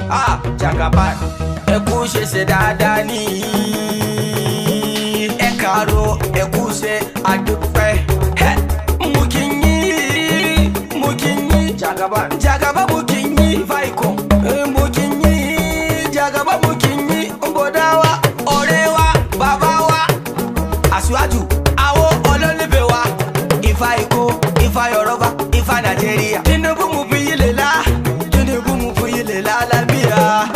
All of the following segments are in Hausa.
Ah, Jagaban, ekuse se dadani. Ekaro, ekuse adupe. He, mukinyi, Jagaban, Jagaba mukinyi, Vaiko, mukinyi, Jagaba mukinyi, Bodawa, Orewa, Babawa, Aswaju, Awo, Ololibewa, Ifaiko, Ifa Yoruba, Ifa Nigeria. Tinubu mufiyilela, Tinubu mufiyilela labiya.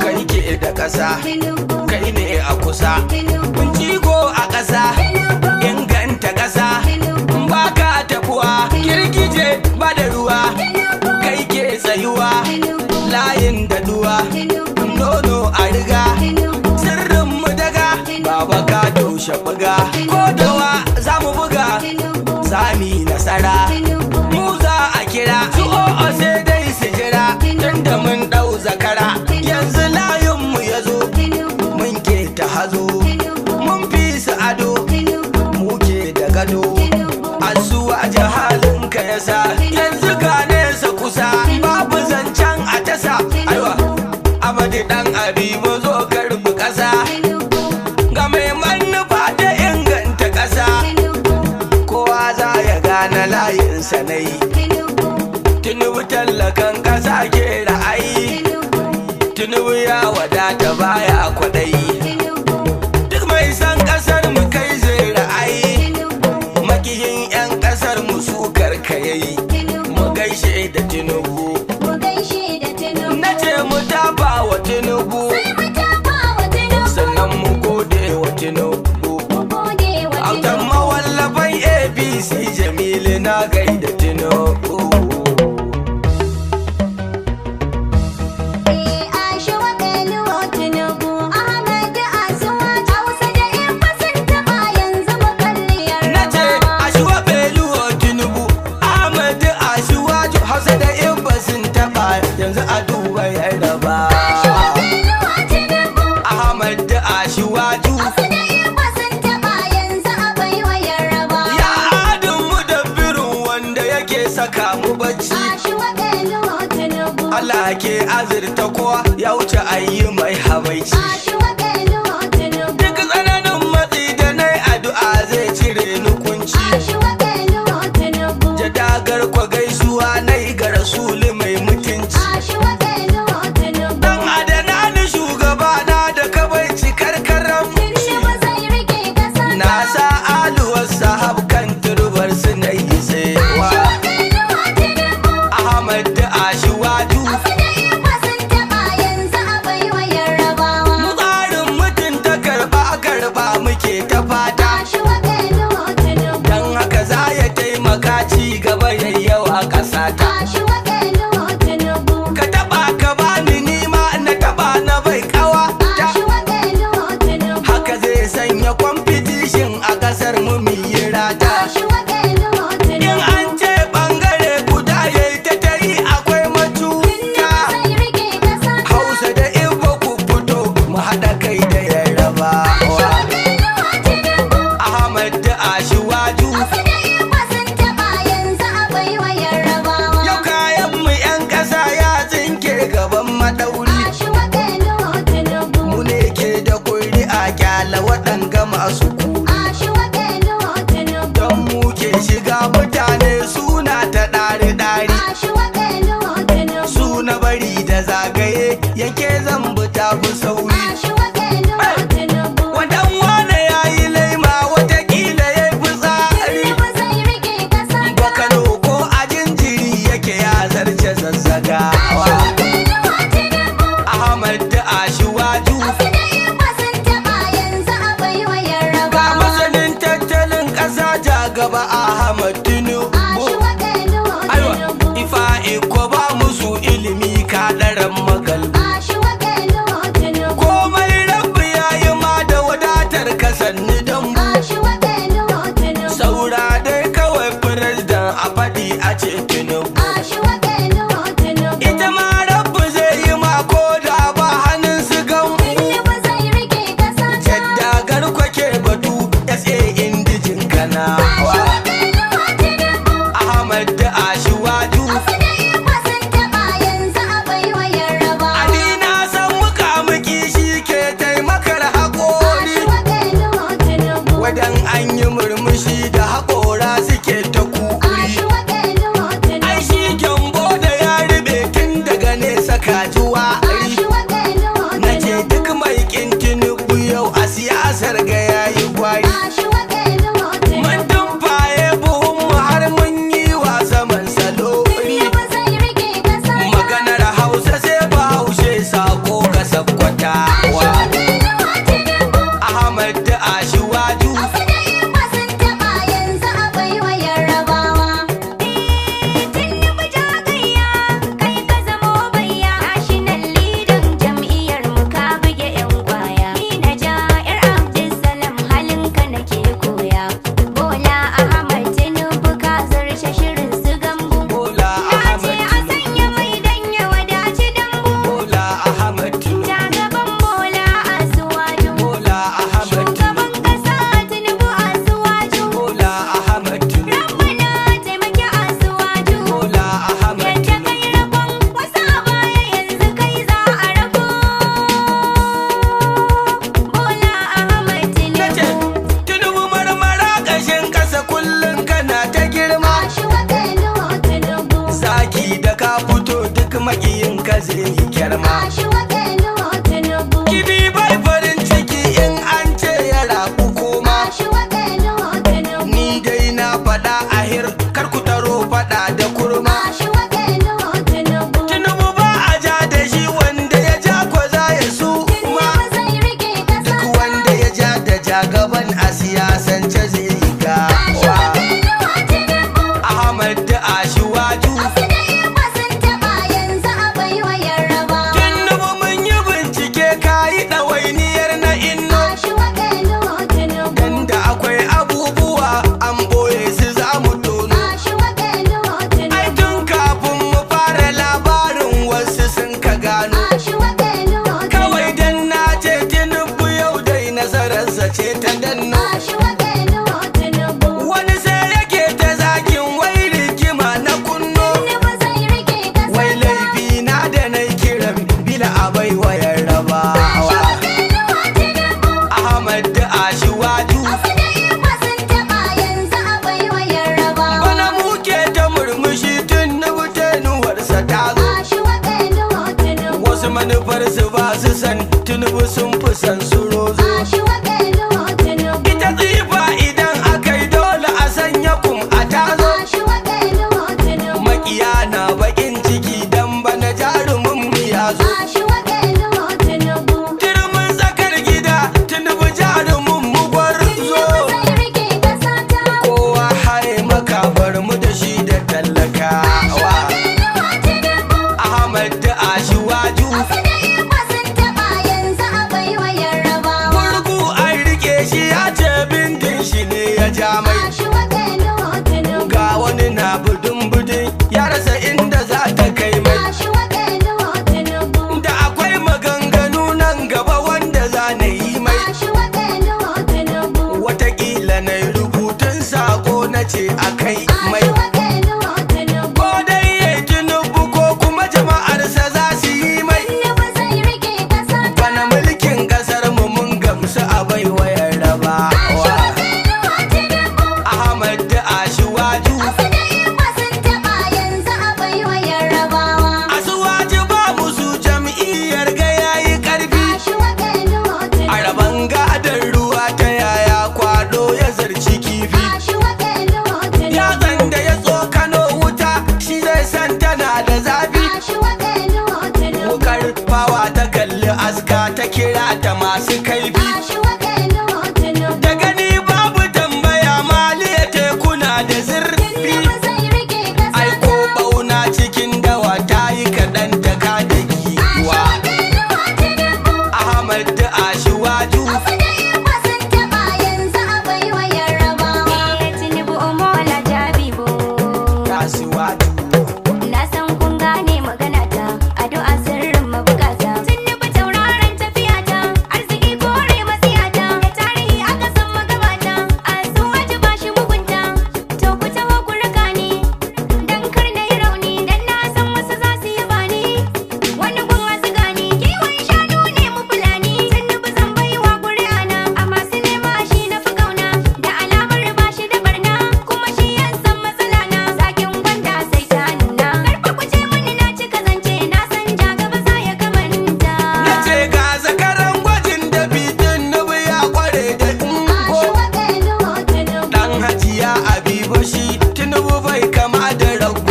Kai ke da ƙasa, kai ne a kusa. Jigo a ƙasa, inganta ƙasa. Baka tafuwa, girgije ba da ruwa. Kai ke tsayuwa, layin da duwa. Nono a riga, sirrin mu daga. Baba ka toshe buga, ko dawa za mu buga. Sami nasara, mu za a kira. Su o'o sai dai su jira, tunda mun ɗau zakara. Yanzu layinmu ya zo, mun ke ta hazo. Mun fi su ado, muke da gado. Asuwa jahalinka ya sa, yanzu ga nesa kusa. Babu zancen a tasa, aiwa. Amadi ɗan Abibu zo karɓi ƙasa. Ga mai manufa ta inganta ƙasa. Kowa za ya gane layinsa na yi. Tinubu tallakan ƙasa ke ra'ayi. Tinubu ya wadata baya kwaɗayi. Duk mai san ƙasar mu kai zai ra'ayi. Makiyin 'yan ƙasar mu su karkayayi. Mu gaishe da Tinubu. Na ce mu tafa wa Tinubu. Sannan mu gode wa Tinubu. Autan mawallafan ABC Jamilu na gaida Tinubu. Na ce Ashiwa Beluwa Tinubu, Ahmadu Ashiwaju, Hausa da Igbo sun taɓa yanzu a duba Yaraba. Ahmadu Ashiwaju. Ya adin mu da birin wanda yake saka mu bacci. Allah ke azurta kowa ya wuce ayi mai habaici. Duk tsananin matsi da nai addu'a zai cire ni kunci. Jadagar kwa gaisuwa nai ga rasuli mai mutunci. Dan adana ni shugabana da kabaici karkaran. Na sa aluwar sahab kan turbar su na yi tsewa. Ahmad da Ashiwaju. Mu tsarin mutunta karɓa muke ta fata. Dan haka za ya taimaka ci gaba yayyawa ƙasata. Ka taɓa ka bani nima na taɓa na bai ƙawa. Haka zai sanya competition a ƙasar mu yi rata. In an ce ɓangare guda yayi ta yi akwai macuta. Hausa da Igbo ku fito mu haɗa kai da Yarbawa. Ahmad da Ashiwaju. Yau kayan makiyin ka zai yi kyarma. Tinubu. Kibi bai farin ciki in an ce ya rabu koma. Tinubu. Ni dai na faɗa ahir kar ku taro faɗa da kurma. Tinubu. Tinubu ba a ja da shi wanda ya ja ko za ya su ma. Zai rike kasa. Duk wanda ya ja da jagaban a siyasance zai yi gawa. Ahmad da Ashwaju. Tinubu mun yi bincike kayi ɗawainiyar na inno. Dan da akwai abubuwa an boye su za mu tono. Ai tun kafin mu fara labarin wasu sun ka gano. Kawai dan na ce Tinubu yau dai nasararsa ce ta danno. Wani sai yake ta zagin wai rigima na kunno. Wai laifi na da na kiran bila abai wayar rabawa. Ahmad da Ashwaju. Bana muke ta murmushi Tinubu tenuwarsa ta zo. Wasu manufarsu ba su san Tinubu sun fi san su rozo. Ita tsifa idan aka yi dole a sanya kum a tazo. Makiya na bakin ciki dan bana jarumin mu ya zo. Turmin tsakar gida Tinubu jarumin mu gwarzo. Kowa haye makabar mu da shi da tallakawa. Ahmad da Ashwaju. Gurgu an rike shi ya ce bindin shi ne ya ja mai. Ga wani na budin ya rasa inda za ta kai mai. Da akwai maganganu nan gaba wanda za na yi mai. Watakila na yi rubutun sako na ce a kai mai. Ko dai ya Tinubu ko kuma jama'arsa za su yi mai. Bana mulkin kasar mu mun gamsu a baiwayar rabawa. Ahmad da Ashwaju. Asuwaji ba musu jam'iyyar ga yayi karfi. A rabon gadon ruwa ta yaya kwado ya zarci kifi. Yatsan da ya tsokano wuta shi zai san tana da zafi. Wukar fawa ta kalli aska ta kira ta masu kaifi. Da gani babu tambaya maliya tekuna da zurfi. Ai ko bauna cikin dawa ta yi kaɗan ta kada giwa. Ahmad da Ashwaju. Ashwaju. Na san kun gane magana ta, addu'a sirrin mabukata. Tinubu tauraron tafiya ta, arziki kore masiyata. Da tarihi aka san magabata, Asuwaju ba shi mugunta. To ku taho ku raka ni, dan kar na yi rauni, dan na san wasu za su yi bani. Wani gun wasu gani, kiwon shanu ne mu fulani. Tinubu zan baiwa ƙuri'a na, a masu nema shi na fi kauna. Da alamar ba shi da barna, kuma shi ya san matsala na. Zakin gwanda sai ta nuna. Karfa ku ce mani na cika zance, na san ja gaba za ya kamanta. Na ce ga zakaran gwajin da Tinubu ya kware da ungo. Dan Hajiya Habibu shi Tinubu bai kama da rago.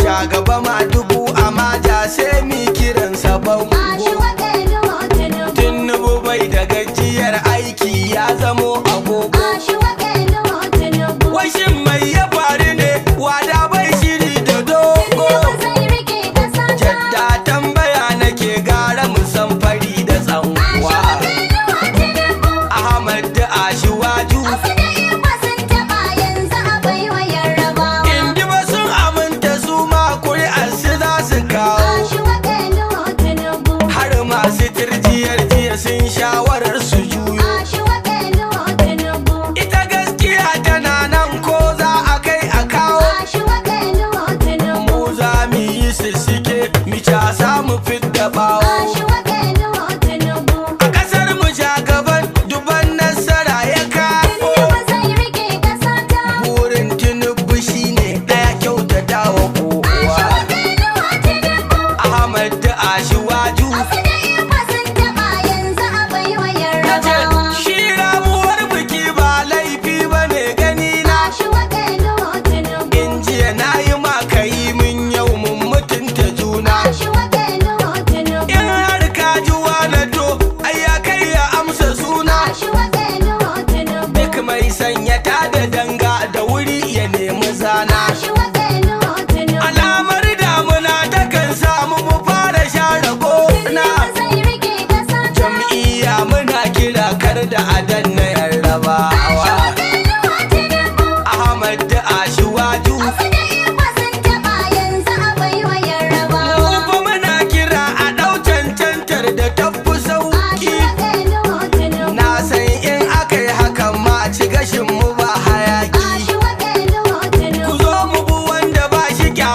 Ja gaba ma dubu amma ja sai mi kiransa bango. Tinubu bai da gajiyar aiki ya zamo agogo. Washin mai ya faru ne wada bai shiri da dogo. Jadda tambaya nake gara musan fari da tsanwa. Ahmad da Ashwaju. In ji ba sun aminta su ma kuri'ar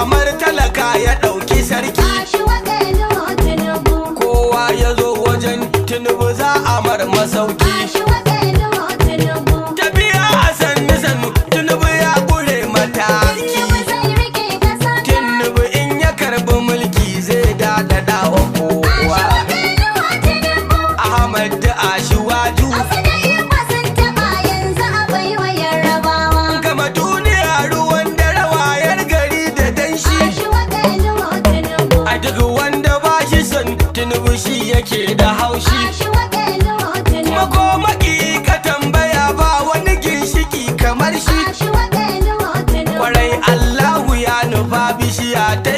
kamar talaka ya ɗauki sarki. Kowa ya zo wajen Tinubu za a mar masauki. Tafiya a sannu sannu Tinubu ya ƙure mataki. Tinubu in ya karɓi mulki zai daɗaɗa wa kowa. Ahmad da Ashwaju gama duniya ruwan dare wayar gari da danshi. A duk wanda ba shi son Tinubu shi yake da haushi. Kuma ko maki ka tambaya ba wani ginshiki kamar shi. Kwarai Allahu ya nufa bishiya ta